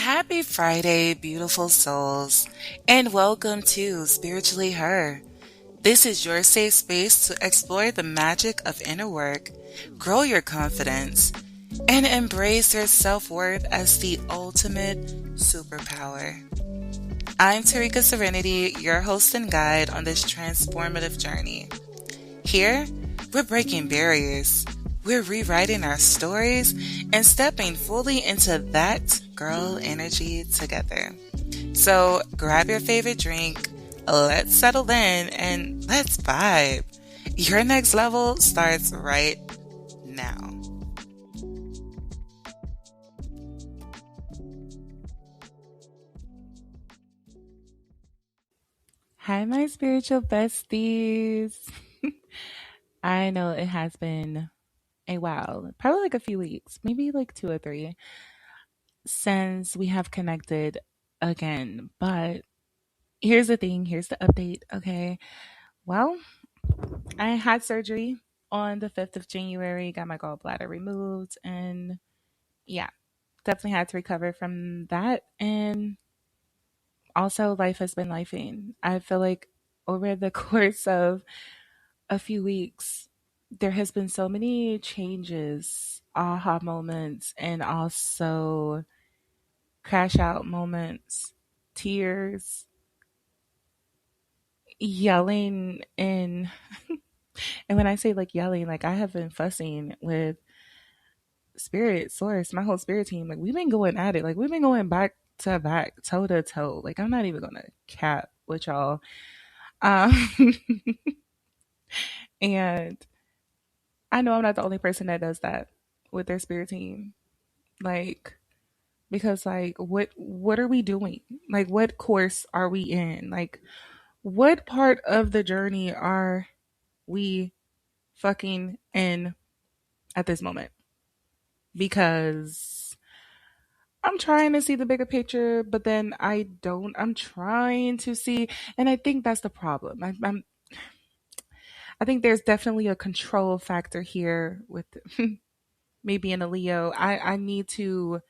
Happy Friday, beautiful souls, and welcome to Spiritually Her. This is your safe space to explore the magic of inner work, grow your confidence, and embrace your self-worth as the ultimate superpower. I'm Terrika-Surrenity, your host and guide on this transformative journey. Here, we're breaking barriers, we're rewriting our stories, and stepping fully into that girl energy together. So grab your favorite drink, let's settle in, and let's vibe. Your next level starts right now. Hi, my spiritual besties. I know it has been a while, probably like a few weeks, maybe like 2 or 3, since we have connected again. But here's the thing, here's the update, okay? Well, I had surgery on the 5th of January, got my gallbladder removed, and yeah, definitely had to recover from that. And also, life has been lifing. I feel like over the course of a few weeks, there has been so many changes, aha moments, and also crash out moments, tears, yelling, and when I say like yelling, like I have been fussing with spirit source, my whole spirit team. Like we've been going at it, like we've been going back to back, toe to toe. Like I'm not even gonna cap with y'all. Um, and I know I'm not the only person that does that with their spirit team. Like because like what are we doing? Like what course are we in? Like what part of the journey are we fucking in at this moment? Because I'm trying to see the bigger picture, but then I don't. I'm trying to see, and I think that's the problem. I think there's definitely a control factor here with me being a Leo. I need to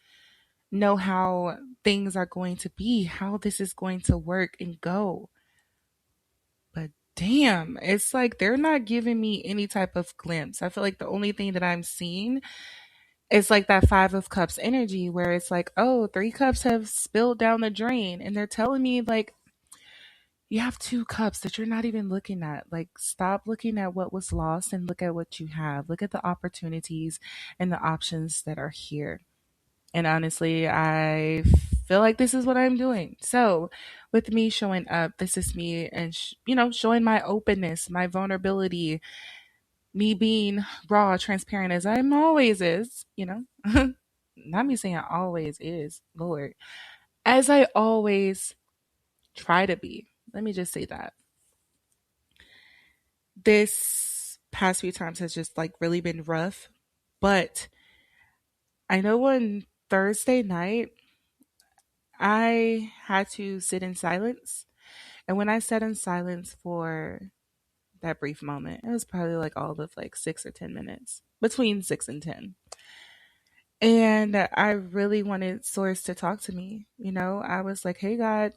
know how things are going to be, how this is going to work and go. But damn, it's like they're not giving me any type of glimpse. I feel like the only thing that I'm seeing is like that 5 of cups energy where it's like, oh, 3 cups have spilled down the drain. And they're telling me like you have 2 cups that you're not even looking at. Like stop looking at what was lost and look at what you have. Look at the opportunities and the options that are here. And honestly, I feel like this is what I'm doing. So, with me showing up, this is me and, showing my openness, my vulnerability, me being raw, transparent as I'm always is. Not me saying I always is, Lord, as I always try to be. Let me just say that. This past few times has just like really been rough, but I know on Thursday night, I had to sit in silence. And when I sat in silence for that brief moment, it was probably like all of like 6 or 10 minutes, between 6 and 10. And I really wanted Source to talk to me. I was like, hey, God,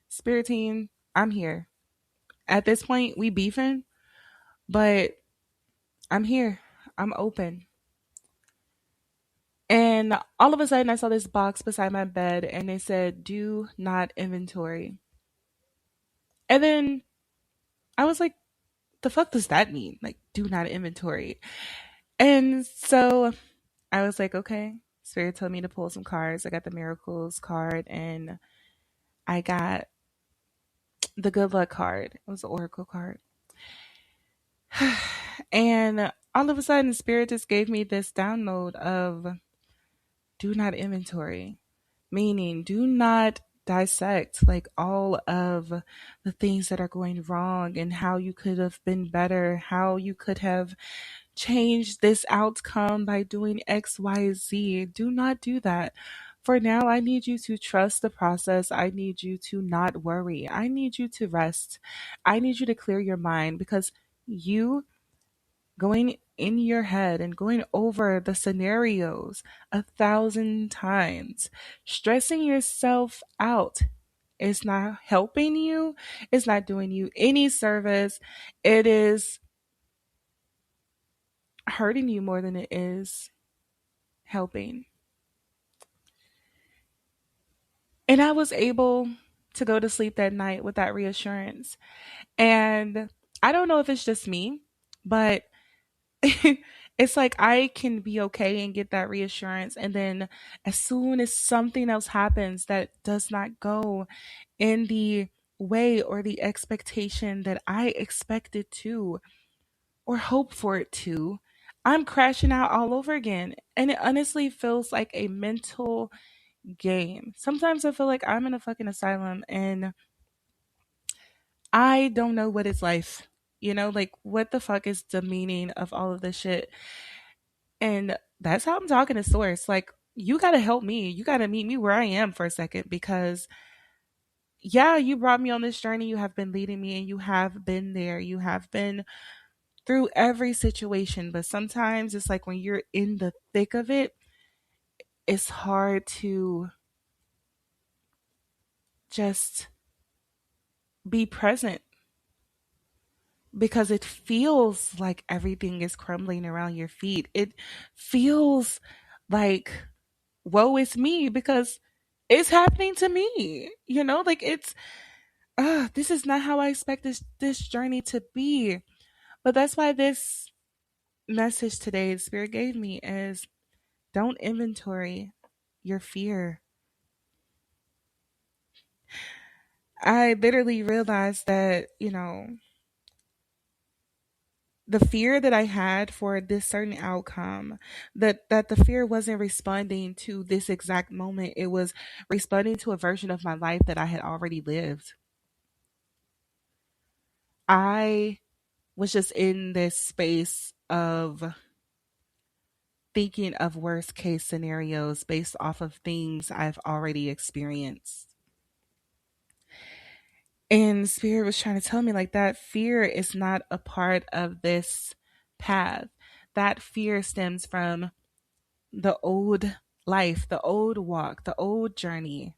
Spirit team, I'm here. At this point, we beefing, but I'm here. I'm open. And all of a sudden, I saw this box beside my bed and it said, do not inventory. And then I was like, the fuck does that mean? Like, do not inventory. And so I was like, okay. Spirit told me to pull some cards. I got the Miracles card and I got the Good Luck card. It was the Oracle card. And all of a sudden, Spirit just gave me this download of do not inventory, meaning do not dissect like all of the things that are going wrong and how you could have been better, how you could have changed this outcome by doing XYZ. Do not do that. For now, I need you to trust the process. I need you to not worry. I need you to rest. I need you to clear your mind because you going in your head and going over the scenarios 1,000 times, stressing yourself out, is not helping you. It's not doing you any service. It is hurting you more than it is helping. And I was able to go to sleep that night with that reassurance. And I don't know if it's just me, but it's like I can be okay and get that reassurance. And then as soon as something else happens that does not go in the way or the expectation that I expected to or hope for it to, I'm crashing out all over again. And it honestly feels like a mental game. Sometimes I feel like I'm in a fucking asylum and I don't know what it's life. You know, like what the fuck is the meaning of all of this shit? And that's how I'm talking to Source. Like, you got to help me. You got to meet me where I am for a second because, yeah, you brought me on this journey. You have been leading me and you have been there. You have been through every situation. But sometimes it's like when you're in the thick of it, it's hard to just be present because it feels like everything is crumbling around your feet. It feels like woe is me because it's happening to me. You know, like it's this is not how I expect this journey to be. But that's why this message today Spirit gave me is don't inventory your fear. I literally realized that, the fear that I had for this certain outcome, that the fear wasn't responding to this exact moment. It was responding to a version of my life that I had already lived. I was just in this space of thinking of worst case scenarios based off of things I've already experienced. And Spirit was trying to tell me like that fear is not a part of this path. That fear stems from the old life, the old walk, the old journey.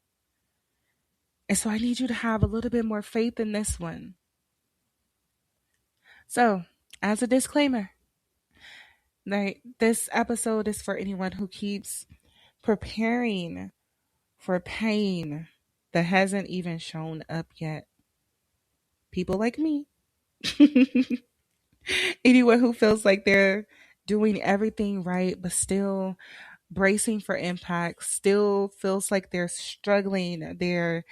And so I need you to have a little bit more faith in this one. So, as a disclaimer, like this episode is for anyone who keeps preparing for pain that hasn't even shown up yet. People like me. Anyone who feels like they're doing everything right, but still bracing for impact, still feels like they're struggling, they're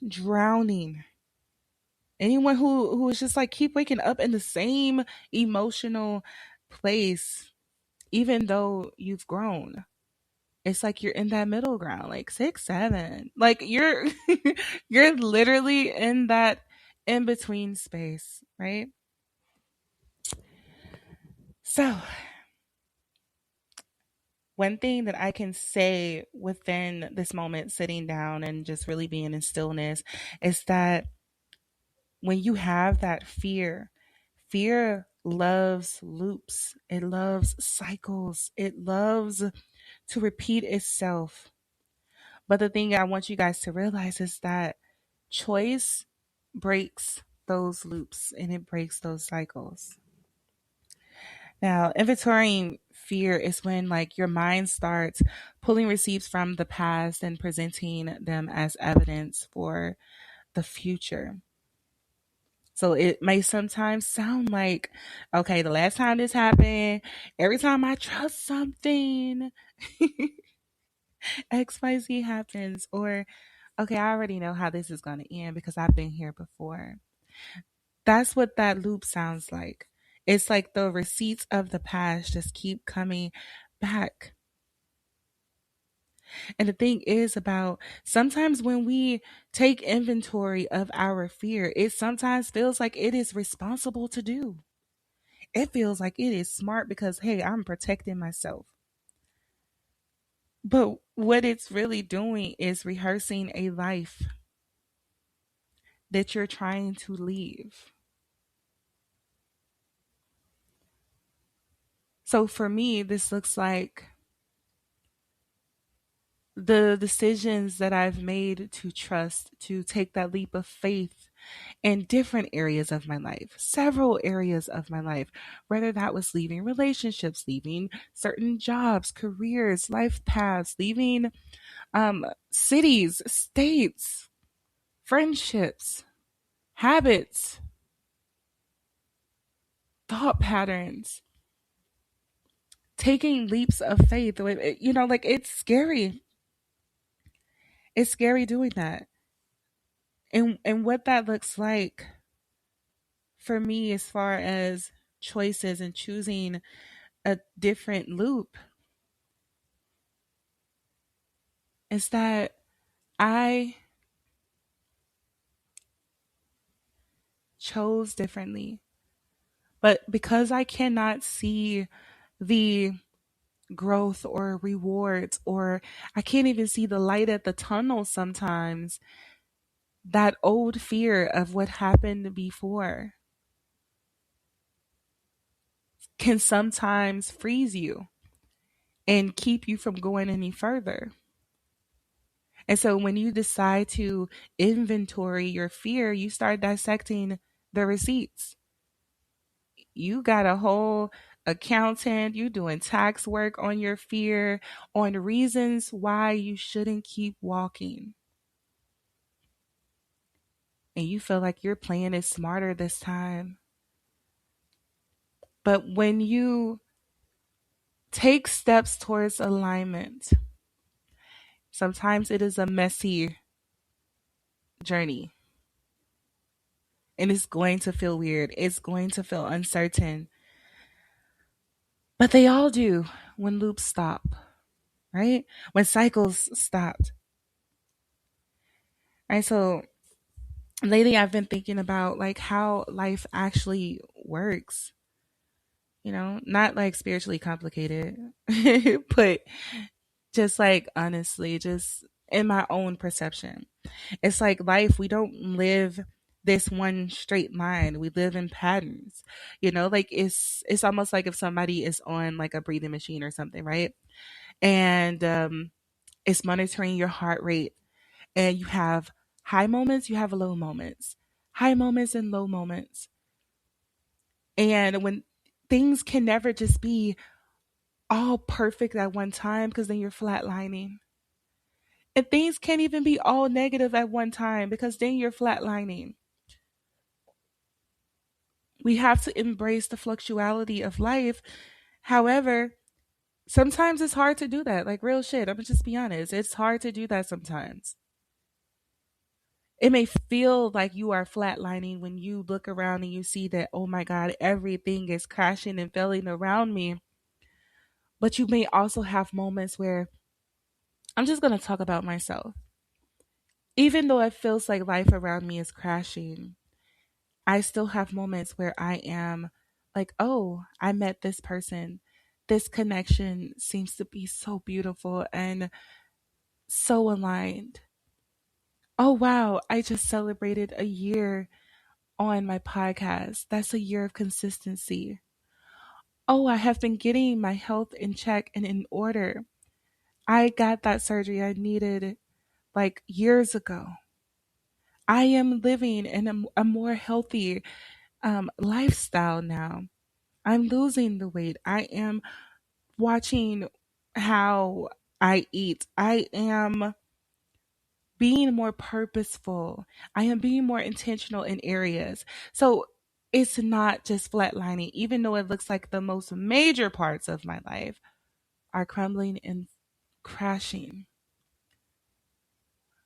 drowning. Anyone who is just like keep waking up in the same emotional place, even though you've grown. It's like you're in that middle ground, like 6, 7. Like you're you're literally in that in between space, right? So one thing that I can say within this moment, sitting down and just really being in stillness, is that when you have that fear, fear loves loops, it loves cycles, it loves to repeat itself. But the thing I want you guys to realize is that choice breaks those loops and it breaks those cycles. Now, inventorying fear is when like your mind starts pulling receipts from the past and presenting them as evidence for the future. So it may sometimes sound like, okay, the last time this happened, every time I trust something, XYZ happens. Or, okay, I already know how this is going to end because I've been here before. That's what that loop sounds like. It's like the receipts of the past just keep coming back. And the thing is about sometimes when we take inventory of our fear, it sometimes feels like it is responsible to do. It feels like it is smart because, hey, I'm protecting myself. But what it's really doing is rehearsing a life that you're trying to leave. So for me, this looks like the decisions that I've made to trust, to take that leap of faith in different areas of my life, several areas of my life, whether that was leaving relationships, leaving certain jobs, careers, life paths, leaving cities, states, friendships, habits, thought patterns, taking leaps of faith. Like it's scary. It's scary doing that. And what that looks like for me as far as choices and choosing a different loop is that I chose differently. But because I cannot see the growth or rewards, or I can't even see the light at the tunnel sometimes, that old fear of what happened before can sometimes freeze you and keep you from going any further. And so when you decide to inventory your fear, you start dissecting the receipts. You got a whole accountant, you doing tax work on your fear, on reasons why you shouldn't keep walking. And you feel like your plan is smarter this time. But when you take steps towards alignment, sometimes it is a messy journey. And it's going to feel weird. It's going to feel uncertain. But they all do when loops stop, right? When cycles stopped. Right. So lately I've been thinking about like how life actually works. Not like spiritually complicated, but just like honestly, just in my own perception. It's like life, we don't live this one straight line. We live in patterns. Like it's almost like if somebody is on like a breathing machine or something, right? And it's monitoring your heart rate, and you have high moments, you have low moments, high moments and low moments. And when things can never just be all perfect at one time, because then you're flatlining. And things can't even be all negative at one time, because then you're flatlining. We have to embrace the fluctuality of life. However, sometimes it's hard to do that. Like real shit. I'm gonna just be honest. It's hard to do that sometimes. It may feel like you are flatlining when you look around and you see that, oh my God, everything is crashing and failing around me. But you may also have moments where I'm just going to talk about myself. Even though it feels like life around me is crashing, I still have moments where I am like, oh, I met this person. This connection seems to be so beautiful and so aligned. Oh, wow, I just celebrated a year on my podcast. That's a year of consistency. Oh, I have been getting my health in check and in order. I got that surgery I needed like years ago. I am living in a more healthy lifestyle now. I'm losing the weight. I am watching how I eat. I am being more purposeful. I am being more intentional in areas. So it's not just flatlining, even though it looks like the most major parts of my life are crumbling and crashing.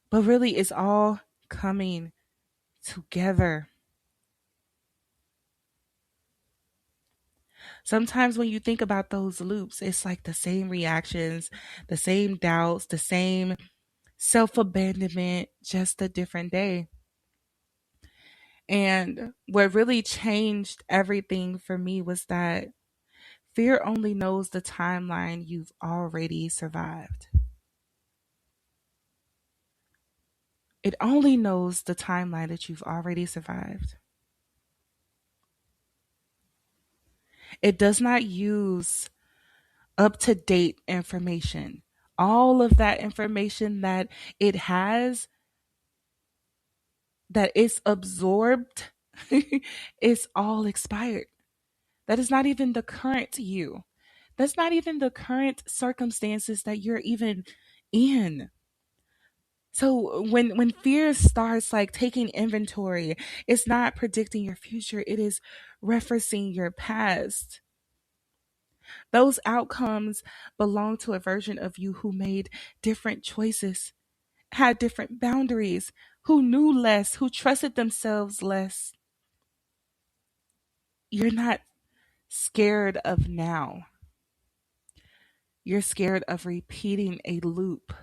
But really, it's all coming together. Sometimes when you think about those loops, it's like the same reactions, the same doubts, the same self abandonment, just a different day. And what really changed everything for me was that fear only knows the timeline you've already survived. It only knows the timeline that you've already survived. It does not use up to date information. All of that information that it has, that is absorbed, is all expired. That is not even the current you. That's not even the current circumstances that you're even in. So when fear starts like taking inventory, it's not predicting your future, it is referencing your past. Those outcomes belong to a version of you who made different choices, had different boundaries, who knew less, who trusted themselves less. You're not scared of now. You're scared of repeating a loop.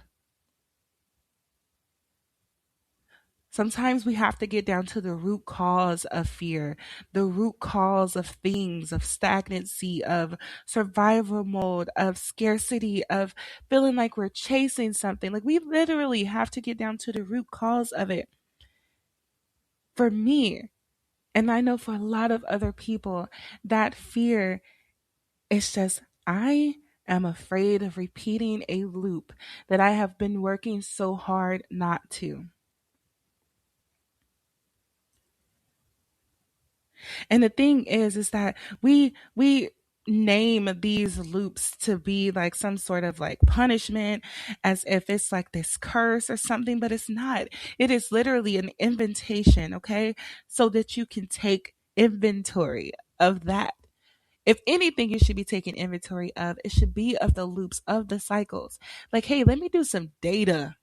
Sometimes we have to get down to the root cause of fear, the root cause of things, of stagnancy, of survival mode, of scarcity, of feeling like we're chasing something. Like we literally have to get down to the root cause of it. For me, and I know for a lot of other people, that fear is just, I am afraid of repeating a loop that I have been working so hard not to. And the thing is that we name these loops to be like some sort of like punishment, as if it's like this curse or something, but it's not. It is literally an invitation, okay? So that you can take inventory of that. If anything you should be taking inventory of, it should be of the loops, of the cycles. Like, hey, let me do some data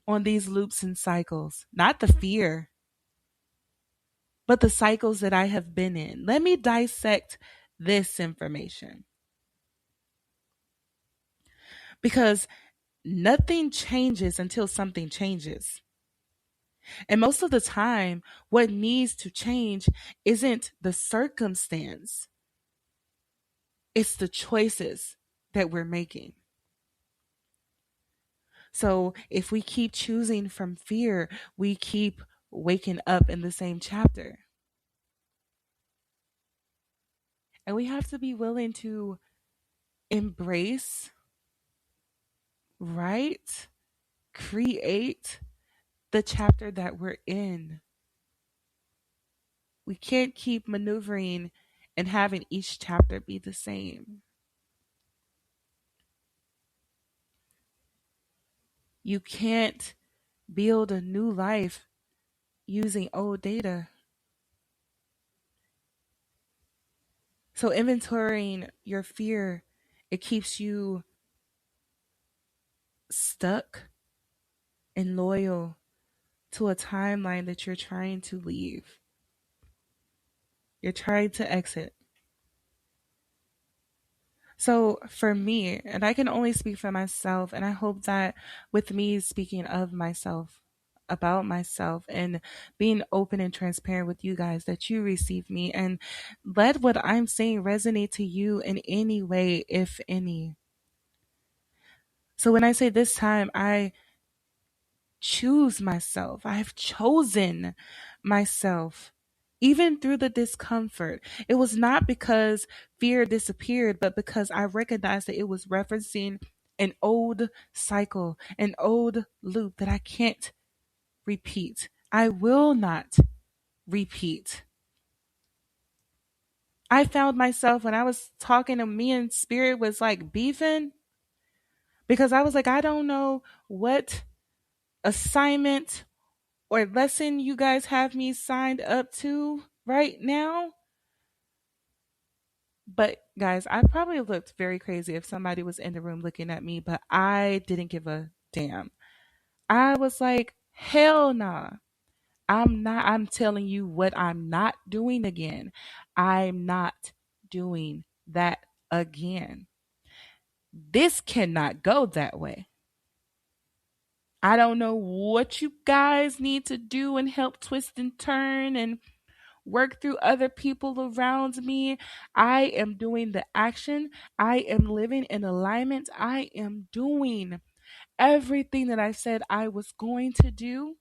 on these loops and cycles, not the fear, but the cycles that I have been in. Let me dissect this information, because nothing changes until something changes. And most of the time, what needs to change isn't the circumstance, it's the choices that we're making. So if we keep choosing from fear, we keep waking up in the same chapter. And we have to be willing to embrace, write, create the chapter that we're in. We can't keep maneuvering and having each chapter be the same. You can't build a new life using old data. So inventorying your fear, it keeps you stuck and loyal to a timeline that you're trying to leave. You're trying to exit. So for me, and I can only speak for myself, and I hope that with me speaking of myself, about myself, and being open and transparent with you guys, that you receive me and let what I'm saying resonate to you in any way, if any. So when I say this time, I choose myself. I've chosen myself. Even through the discomfort, it was not because fear disappeared, but because I recognized that it was referencing an old cycle, an old loop that I can't repeat. I will not repeat. I found myself when I was talking to me and spirit was like beefing, because I was like, I don't know what assignment or lesson you guys have me signed up to right now. But guys, I probably looked very crazy if somebody was in the room looking at me, but I didn't give a damn. I was like, hell nah. I'm telling you what I'm not doing again. I'm not doing that again. This cannot go that way. I don't know what you guys need to do and help twist and turn and work through other people around me. I am doing the action. I am living in alignment. I am doing everything that I said I was going to do.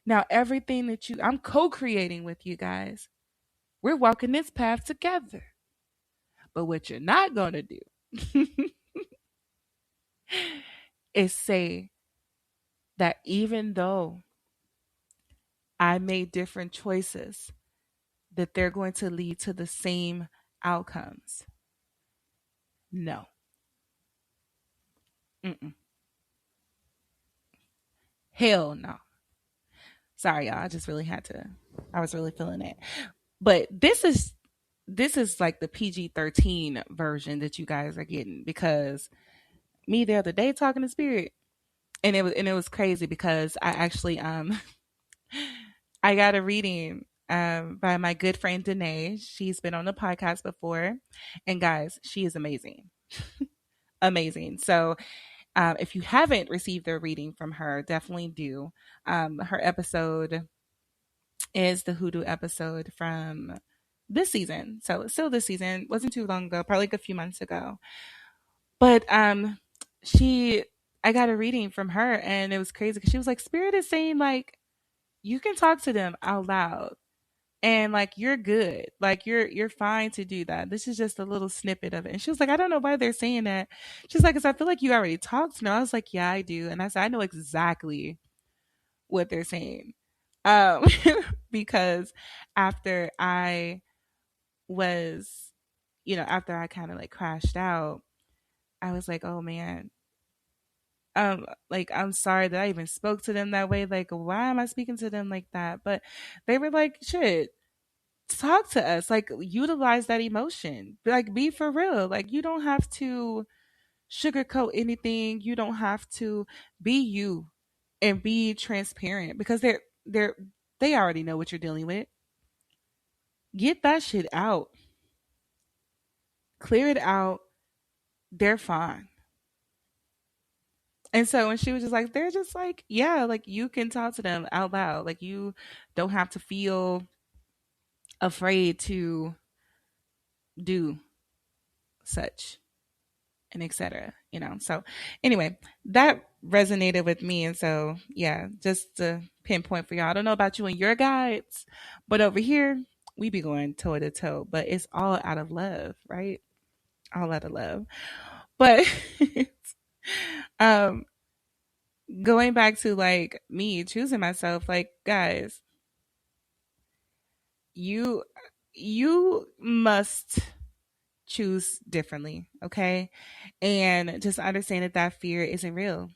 Now, everything that I'm co creating with you guys. We're walking this path together. But what you're not going to do is say that even though I made different choices, that they're going to lead to the same outcomes. No. Mm-mm. Hell no. Sorry, y'all. I just really had to. I was really feeling it. But this is like the PG-13 version that you guys are getting, because me the other day talking to spirit, and it was crazy because I actually I got a reading by my good friend Danae. She's been on the podcast before, and guys, she is amazing. Amazing. So if you haven't received a reading from her, definitely do. Her episode is the hoodoo episode from this season. So it's still this season. Wasn't too long ago, probably like a few months ago. But she I got a reading from her, and it was crazy because she was like, Spirit is saying like you can talk to them out loud, and like you're good, like you're fine to do that. This is just a little snippet of it. And she was like, I don't know why they're saying that. She's like, because I feel like you already talked to them. I was like, yeah, I do. And I said, I know exactly what they're saying. um because after I was, after I kind of like crashed out, I was like, oh man, like I'm sorry that I even spoke to them that way. Like, why am I speaking to them like that? But they were like, shit, talk to us, like utilize that emotion, like be for real. Like you don't have to sugarcoat anything. You don't have to be you and be transparent, because they're they already know what you're dealing with. Get that shit out, clear it out. They're fine. And so when she was just like, they're just like, yeah, like you can talk to them out loud. Like you don't have to feel afraid to do such and etc. So anyway, that resonated with me. And so yeah, just to pinpoint for y'all. I don't know about you and your guides, but over here we be going toe to toe. But it's all out of love, right? All out of love. But um going back to like me choosing myself, like guys, you you must choose differently, okay? And just understand that that fear isn't real.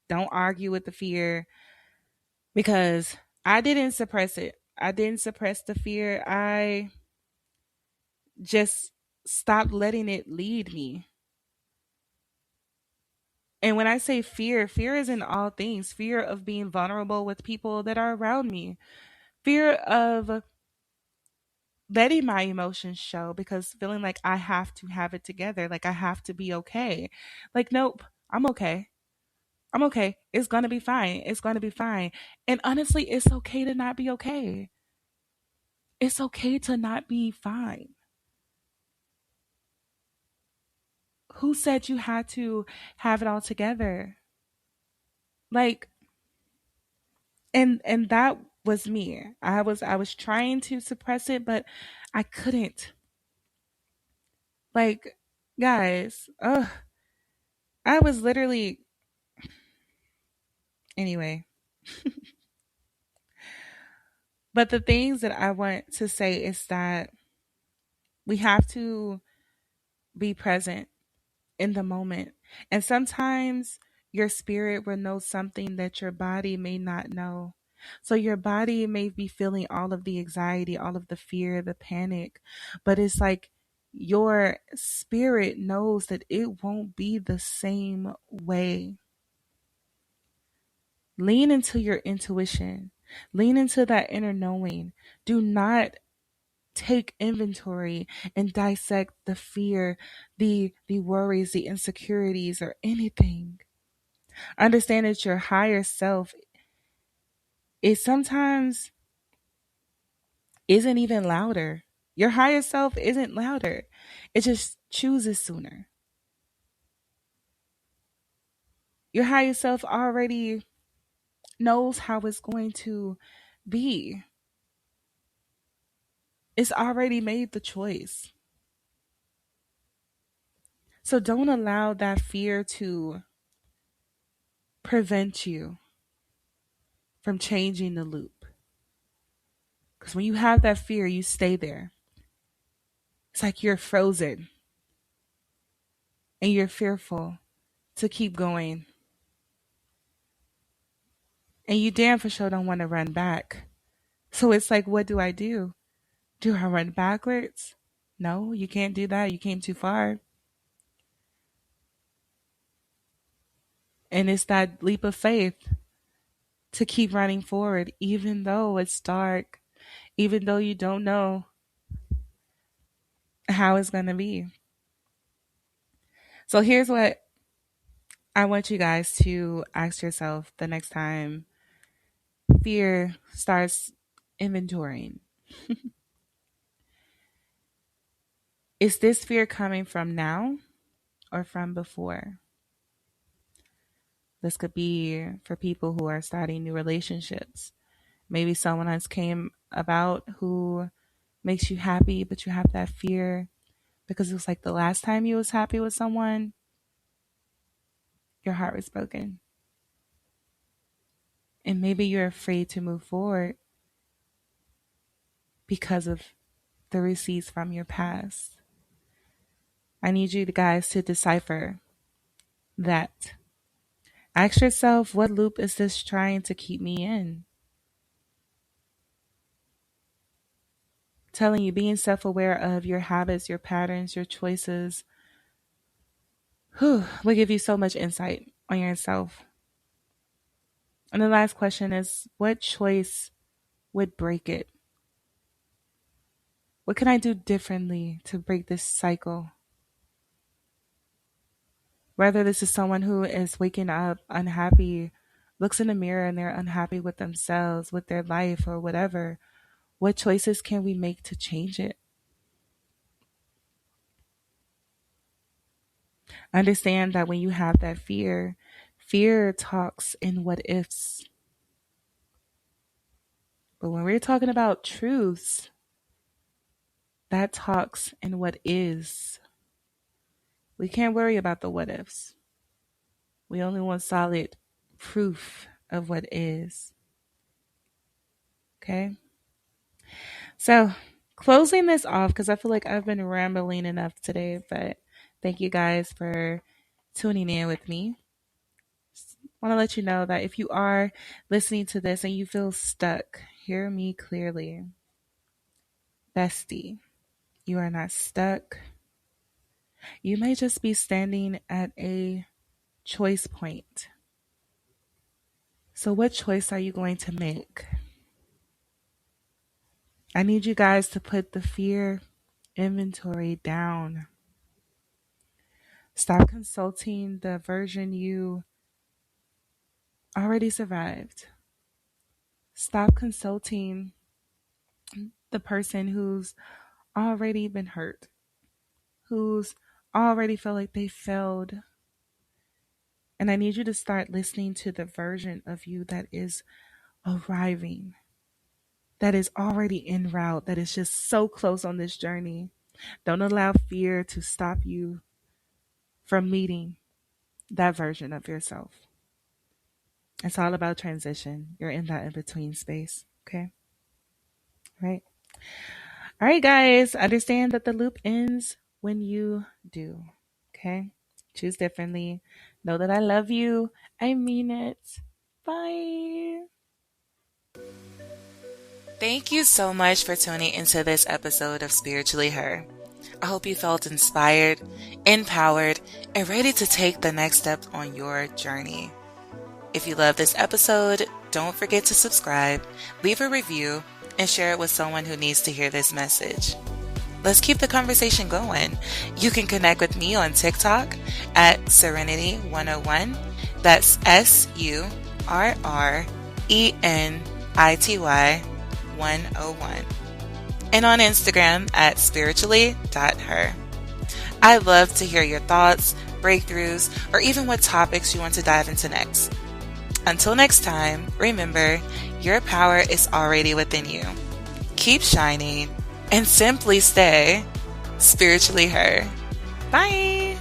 Don't argue with the fear, because I didn't suppress it. I didn't suppress the fear. I just stopped letting it lead me. And when I say fear, fear is in all things. Fear of being vulnerable with people that are around me. Fear of letting my emotions show, because feeling like I have to have it together, like I have to be okay. Like, nope, I'm okay. I'm okay. It's going to be fine. It's going to be fine. And honestly, it's okay to not be okay. It's okay to not be fine. Who said you had to have it all together? Like, and that was me. I was trying to suppress it, but I couldn't. Like, guys, I was literally, anyway. But the things that I want to say is that we have to be present in the moment. And sometimes your spirit will know something that your body may not know. So your body may be feeling all of the anxiety, all of the fear, the panic, but it's like your spirit knows that it won't be the same way. Lean into your intuition. Lean into that inner knowing. Do not take inventory and dissect the fear, the worries, the insecurities, or anything. Understand that your higher self is sometimes isn't even louder. Your higher self isn't louder. It just chooses sooner. Your higher self already knows how it's going to be. It's already made the choice. So don't allow that fear to prevent you from changing the loop. Because when you have that fear, you stay there. It's like you're frozen and you're fearful to keep going. And you damn for sure don't want to run back. So it's like, what do I do? Do I run backwards? No, you can't do that. You came too far. And it's that leap of faith to keep running forward, even though it's dark, even though you don't know how it's going to be. So here's what I want you guys to ask yourself the next time fear starts inventorying. Is this fear coming from now or from before? This could be for people who are starting new relationships. Maybe someone else came about who makes you happy, but you have that fear because it was like the last time you was happy with someone, your heart was broken. And maybe you're afraid to move forward because of the receipts from your past. I need you guys to decipher that. Ask yourself, what loop is this trying to keep me in? Telling you, being self-aware of your habits, your patterns, your choices, will give you so much insight on yourself. And the last question is, what choice would break it? What can I do differently to break this cycle? Whether this is someone who is waking up unhappy, looks in the mirror and they're unhappy with themselves, with their life, or whatever, what choices can we make to change it? Understand that when you have that fear, fear talks in what ifs. But when we're talking about truths, that talks in what is. We can't worry about the what ifs. We only want solid proof of what is. Okay? So, closing this off, because I feel like I've been rambling enough today, but thank you guys for tuning in with me. I want to let you know that if you are listening to this and you feel stuck, hear me clearly. Bestie, you are not stuck. You may just be standing at a choice point. So, what choice are you going to make? I need you guys to put the fear inventory down. Stop consulting the version you already survived. Stop consulting the person who's already been hurt, who's already felt like they failed. And I need you to start listening to the version of you that is arriving, that is already en route, that is just so close on this journey. Don't allow fear to stop you from meeting that version of yourself. It's all about transition. You're in that in between space. Okay. Right. All right, guys. Understand that the loop ends when you do. Okay. Choose differently. Know that I love you. I mean it. Bye. Thank you so much for tuning into this episode of Spiritually Her. I hope you felt inspired, empowered, and ready to take the next step on your journey. If you love this episode, don't forget to subscribe, leave a review, and share it with someone who needs to hear this message. Let's keep the conversation going. You can connect with me on TikTok at Serenity 101. That's SURRENITY 101. And on Instagram at spiritually.her. I'd love to hear your thoughts, breakthroughs, or even what topics you want to dive into next. Until next time, remember, your power is already within you. Keep shining and simply stay spiritually her. Bye.